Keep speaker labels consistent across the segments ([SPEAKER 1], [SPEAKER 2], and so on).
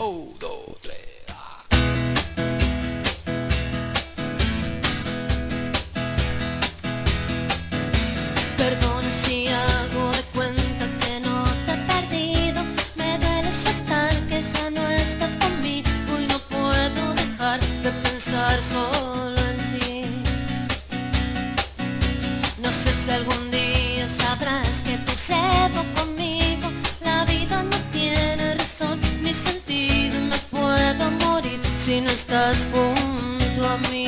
[SPEAKER 1] 1, 2, 3.
[SPEAKER 2] Perdona si hago de cuenta que no te he perdido. Me duele aceptar que ya no estás conmigo y no puedo dejar de pensar solo en ti. No sé si algún día sabrás que te llevo conmigo. La vida no tiene razón ni sentido y me puedo morir si no estás junto a mí.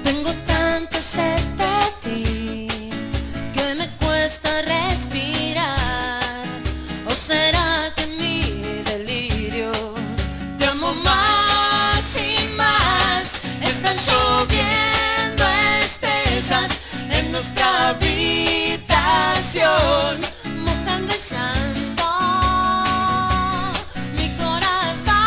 [SPEAKER 2] Tengo tanta sed de ti que me cuesta respirar. ¿O será que mi delirio te amo más y más? Están lloviendo estrellas en nuestra habitación, mojando el llanto mi corazón.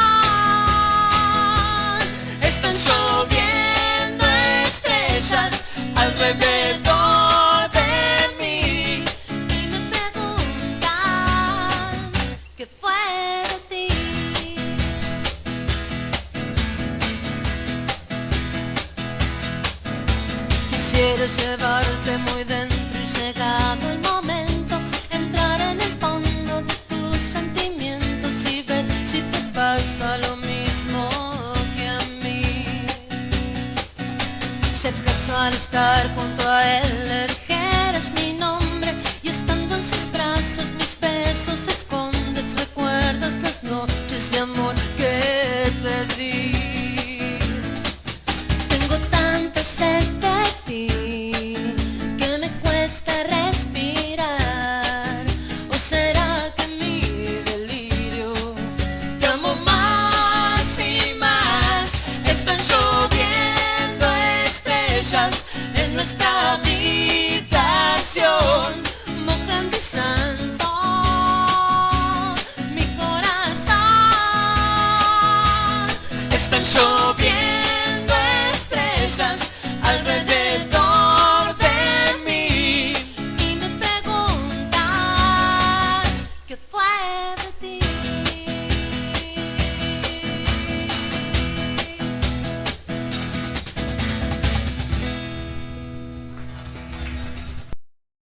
[SPEAKER 2] Están lloviendo estrellas alrededor de mí y me preguntan qué fue de ti. Quisiera llevarte muy dentro y llegado el momento, entrar en el fondo de tus sentimientos y ver si te pasa lo mismo que a mí. Si acaso al estar junto a él le dijeras mi nombre y estando en sus brazos mis besos escondes, recuerdas las noches de amor que te di. Tengo tanta sed de ti que me cuesta respirar. ¿O será que mi delirio te amo más y más? Están lloviendo estrellas en nuestra habitación, mojando y santo mi corazón. Están lloviendo